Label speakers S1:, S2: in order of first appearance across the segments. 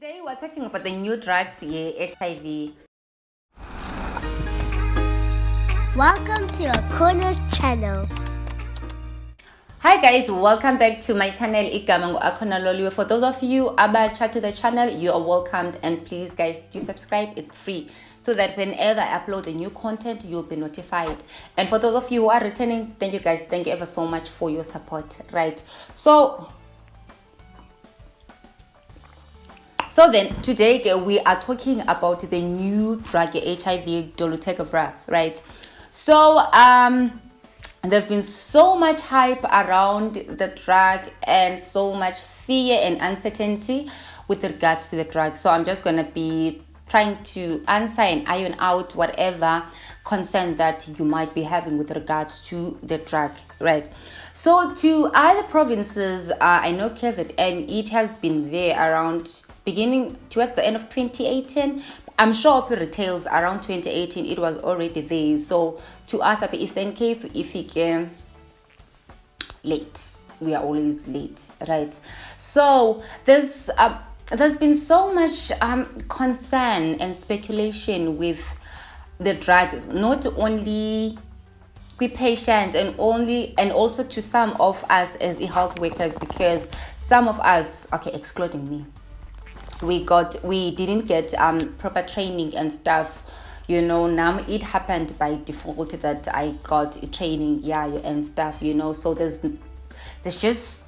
S1: Today we're talking about the new drugs here, HIV.
S2: Welcome to Akona's channel.
S1: Hi guys, welcome back to my channel. Igama Akona Loliwe. For those of you abacha to the channel, you are welcomed, and please guys do subscribe. It's free, so that whenever I upload a new content, you'll be notified. And for those of you who are returning, thank you guys. Thank you ever so much for your support. Right. So then today we are talking about the new drug HIV, Dolutegrivir, right? So there's been so much hype around the drug and so much fear and uncertainty with regards to the drug. So I'm just gonna be trying to answer and iron out whatever concern that you might be having with regards to the drug, right? So to other provinces, I know KZN, it has been there around beginning towards the end of 2018. I'm sure up retails around 2018 it was already there. So to us at Eastern Cape, if we can late, we are always late, right? So there's been so much concern and speculation with the drugs, not only be patient and also to some of us as health workers, because some of us, okay, excluding me, we didn't get proper training and stuff, you know. Now it happened by default that I got training, and stuff, you know. So there's just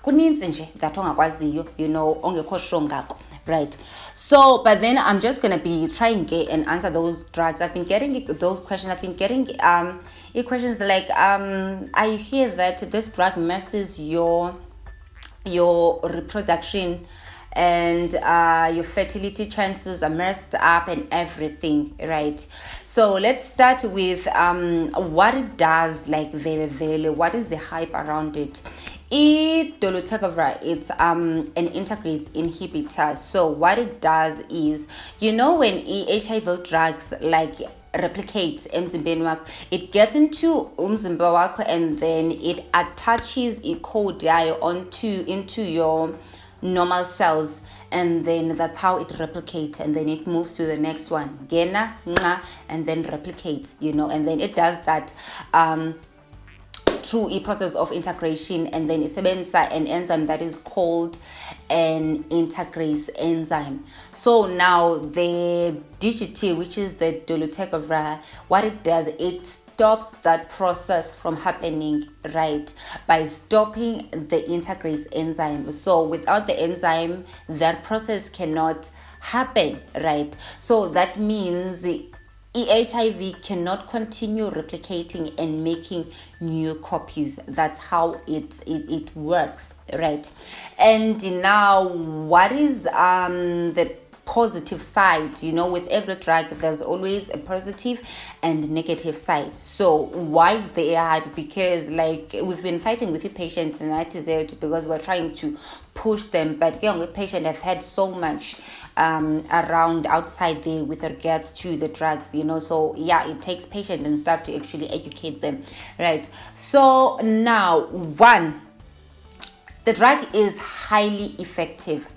S1: kuninzi nje that ongakwaziyo, you know, ongekho strong ngako, right? So but then I'm just gonna be trying and answer those drugs. I've been getting those questions. I've been getting questions like I hear that this drug messes your reproduction and your fertility chances are messed up and everything, right? So let's start with what it does, like very, what is the hype around it. Dolutegrivir, it's an integrase inhibitor. So what it does is, you know, when HIV drugs like replicates emzimbeni wakho, it gets into umzimba wakho and then it attaches code into your normal cells, and then that's how it replicates, and then it moves to the next one, gena, and then replicate, you know, and then it does that through a process of integration, and then it's an enzyme that is called an integrase enzyme. So now the DGT, which is the Dolutegrivir, what it does, it stops that process from happening, right, by stopping the integrase enzyme. So without the enzyme, that process cannot happen, right? So that means HIV cannot continue replicating and making new copies. That's how it works, right? And now what is the positive side? You know, with every drug there's always a positive and negative side. So why is there hype? Because like we've been fighting with the patients, and that is it, because we're trying to push them, but young patients have had so much around outside there with regards to the drugs, you know. So yeah, it takes patience and stuff to actually educate them, right? So now the drug is highly effective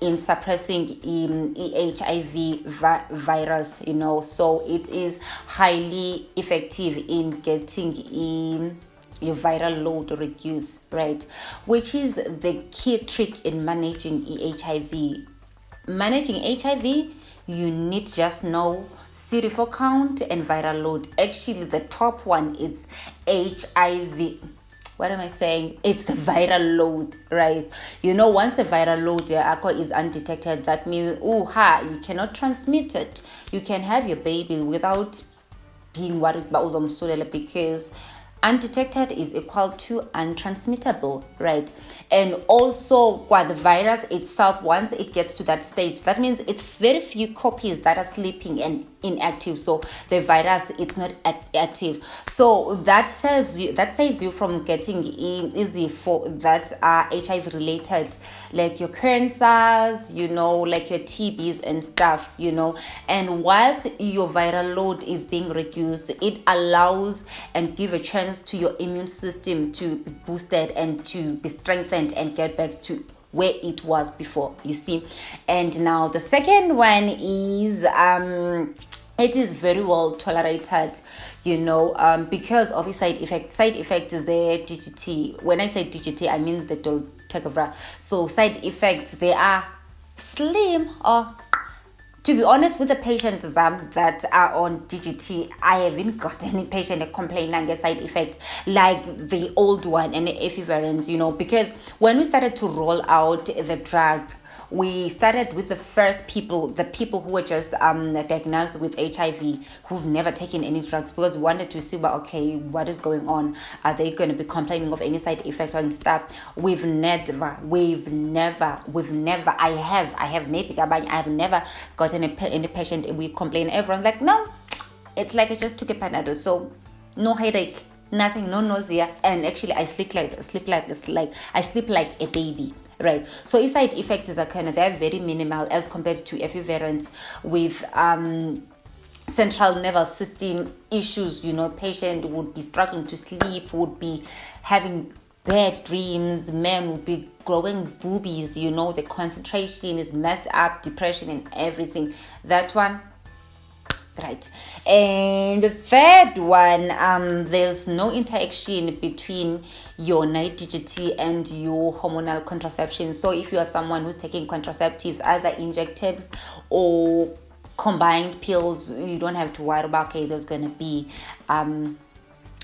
S1: in suppressing HIV virus, you know. So it is highly effective in getting your viral load reduced, right? Which is the key trick in managing HIV. Managing HIV, you need just know CD4 count and viral load. Actually, the top one is HIV. What am I saying? It's the viral load, right? You know, once the viral load is undetected, that means you cannot transmit it. You can have your baby without being worried about uzomsulela, because undetected is equal to untransmittable, right? And also while the virus itself, once it gets to that stage, that means it's very few copies that are sleeping and inactive. So the virus, it's not active. So that saves you from getting easy for that HIV related, like your cancers, you know, like your TBs and stuff, you know. And whilst your viral load is being reduced, it allows and give a chance to your immune system to be boosted and to be strengthened and get back to where it was before, you see. And now the second one is it is very well tolerated, because of its side effects. Side effect is the DGT. When I say DGT, I mean the Dolutegrivir. So side effects, they are slim, or to be honest, with the patients that are on DGT, I haven't got any patient complaining of side effects like the old one and the equivalents, because when we started to roll out the drug, we started with the first people, the people who were just diagnosed with HIV, who've never taken any drugs, because we wanted to see, okay, what is going on? Are they going to be complaining of any side effect and stuff? We've never, I have gotten any patient, we complain, everyone's like, no, it's like I just took a Panadol, so no headache, nothing, no nausea, and actually I sleep like a baby. Right, so its side effects are they're very minimal as compared to equivalents with central nervous system issues. Patient would be struggling to sleep, would be having bad dreams, men would be growing boobies, the concentration is messed up, depression and everything. That one, right. And the third one, there's no interaction between your night DGT and your hormonal contraception. So if you are someone who's taking contraceptives, either injectives or combined pills, you don't have to worry about, okay, there's going to be an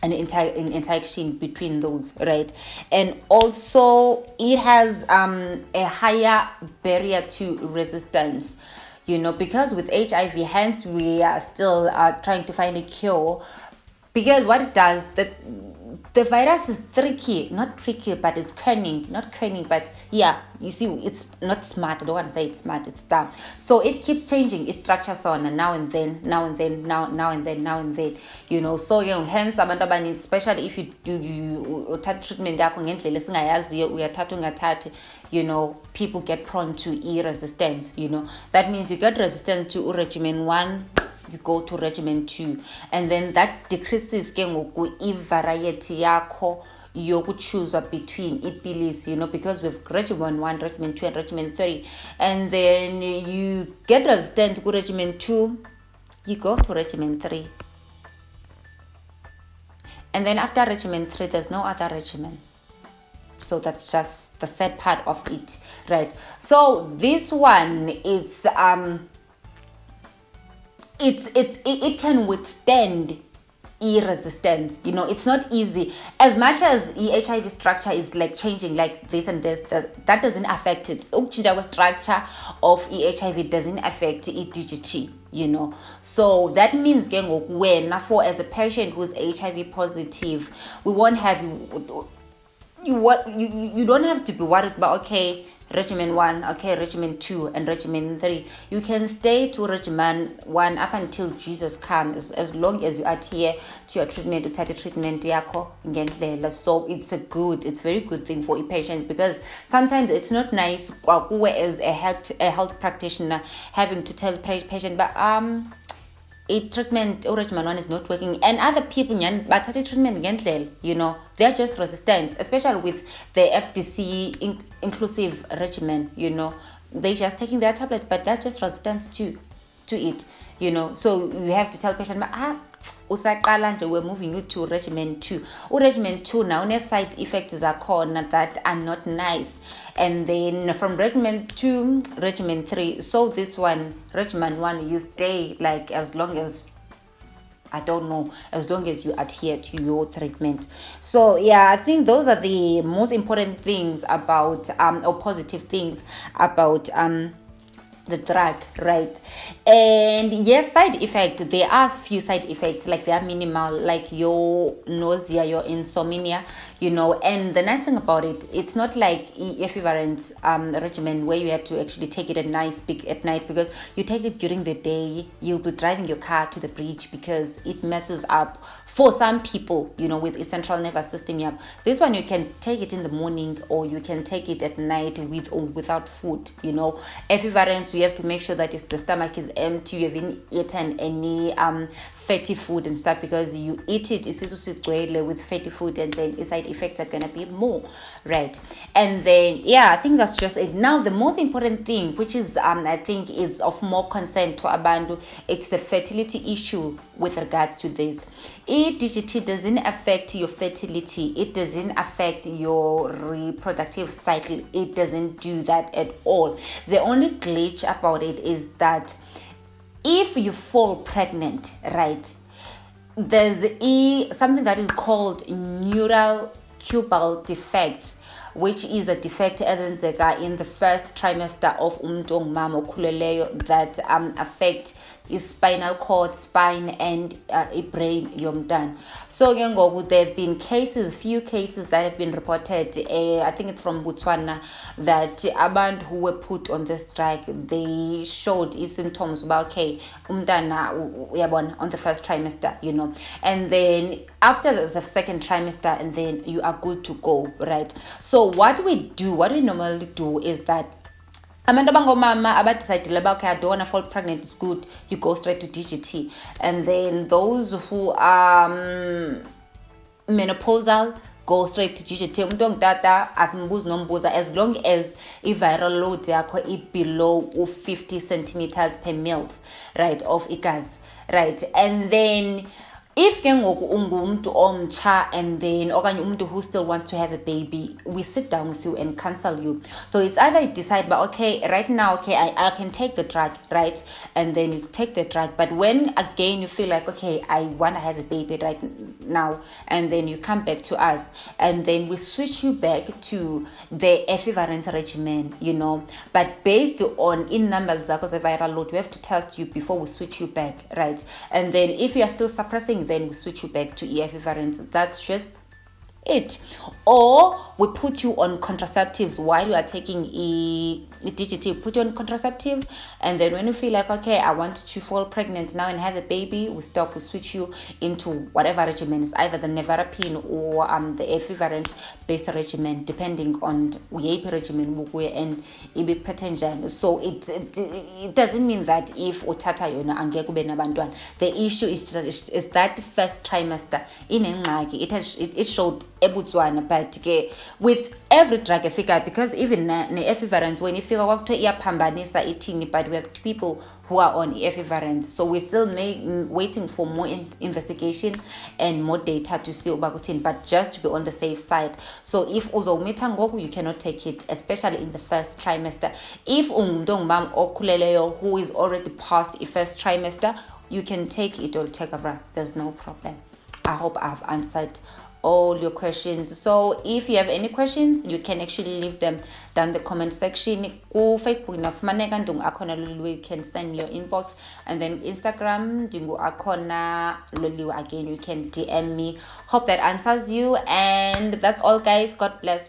S1: interaction between those, right? And also it has a higher barrier to resistance, because with HIV, hence we are still trying to find a cure, because what it does, the virus is but it's cunning, but yeah, you see, it's not smart. I don't want to say it's smart, it's dumb. So it keeps changing its structures on, and now and then, so hence abantu abaninzi, especially if you take treatment yakho ngendlela esingayaziyo, uyathatha ungathathi, people get prone to resistance. That means you get resistant to Regimen 1, you go to Regimen 2, and then that decreases variety yakho yokuchoose between ipilisi, because with Regimen 1, Regimen 2 and Regimen 3, and then you get resistant to Regimen 2, you go to Regimen 3, and then after Regimen 3 there's no other regimen. So that's just the third part of it, right? So this one, it can withstand resistance. It's not easy. As much as the HIV structure is like changing like this and this, that doesn't affect it. The structure of HIV doesn't affect DGT. So that means when for as a patient who's HIV positive, we won't have you don't have to be worried about, okay, Regimen 1, okay, Regimen 2 and Regimen 3. You can stay to Regimen 1 up until Jesus comes, as long as you adhere to your treatment, uthatha treatment yakho ngendlela. So it's a very good thing for a patient, because sometimes it's not nice as a health practitioner having to tell patient, but treatment or Regimen 1 is not working, and other people but treatment ngendlela, they're just resistant, especially with the FDC inclusive regimen. They're just taking their tablet, but they're just resistant to it. So you have to tell patient, we're moving you to Regimen 2. Regimen 2 now ne side effects that are not nice, and then from Regimen 2, Regimen 3. So this one, Regimen 1, you stay like as long as you adhere to your treatment. So yeah, I think those are the most important things about or positive things about the drug, right? And yes, side effects, there are few side effects, like they are minimal, like your nausea, your insomnia, and the nice thing about it, it's not like equivalent regimen where you have to actually take it at night, because you take it during the day, you'll be driving your car to the bridge, because it messes up for some people, with a central nervous system. Yeah, this one you can take it in the morning, or you can take it at night with or without food. Equivalent you have to make sure that the stomach is empty, you haven't eaten any fatty food and stuff, because you eat it with fatty food, and then the side effects are gonna be more, right? And then I think that's just it. Now the most important thing, which is I think is of more concern to abantu, it's the fertility issue with regards to this. DGT doesn't affect your fertility, it doesn't affect your reproductive cycle, it doesn't do that at all. The only glitch about it is that if you fall pregnant, right, there's something that is called neural tubal defect, which is the defect ezenzeka in the first trimester of umuntu ongumama okhulelweyo that affect his spinal cord, spine, and brain yomntwana. So there have been few cases that have been reported, I think it's from Botswana, that abantu who were put on this strike, they showed symptoms about umntwana on the first trimester, and then after the second trimester, and then you are good to go, right? So what we normally do is that abantu abangomama abadecide about, okay, I don't want to fall pregnant, it's good, you go straight to DGT. And then those who are menopausal go straight to DGT. Umuntu ongutata asimbuzi nombuza, as long as i-viral load yakho below 50 centimeters per ml, right, of igazi, right? And then if ke ngoku ungumuntu omtsha, and then okanye umuntu who still wants to have a baby, we sit down with you and counsel you. So it's either you decide, but okay, right now, okay, I can take the drug, right? And then you take the drug. But when again you feel like, okay, I want to have a baby right now, and then you come back to us, and then we switch you back to the equivalent regimen, but based on in numbers of the viral load, we have to test you before we switch you back, right? And then if you are still suppressing, then we switch you back to equivalence. That's just it. Or we put you on contraceptives while you are taking DGT. Put you on contraceptives, and then when you feel like, okay, I want to fall pregnant now and have a baby, we switch you into whatever regimen is, either the nevirapine or the equivalent based regimen, depending on which regimen and ibig pattern. So it doesn't mean that if utata yona angeke ube nabantwana. The issue is that first trimester it showed ebutswana, but with every drug efika, because even ne-equivalence, when you feel iyaphambanisa ithini, but we have people who are on equivalence, so we're still waiting for more investigation and more data to see ubakuthini, but just to be on the safe side. So if uzomitha ngoku, you cannot take it, especially in the first trimester. If umuntu ongumama okhulelweyo who is already past the first trimester, you can take it or take a, there's no problem. I hope I've answered all your questions. So if you have any questions, you can actually leave them down the comment section. Go Facebook nafumaneka ndungu akhona loliwe, you can send me your inbox, and then Instagram ndungu akhona loliwe, again you can DM me. Hope that answers you, and that's all guys. God bless.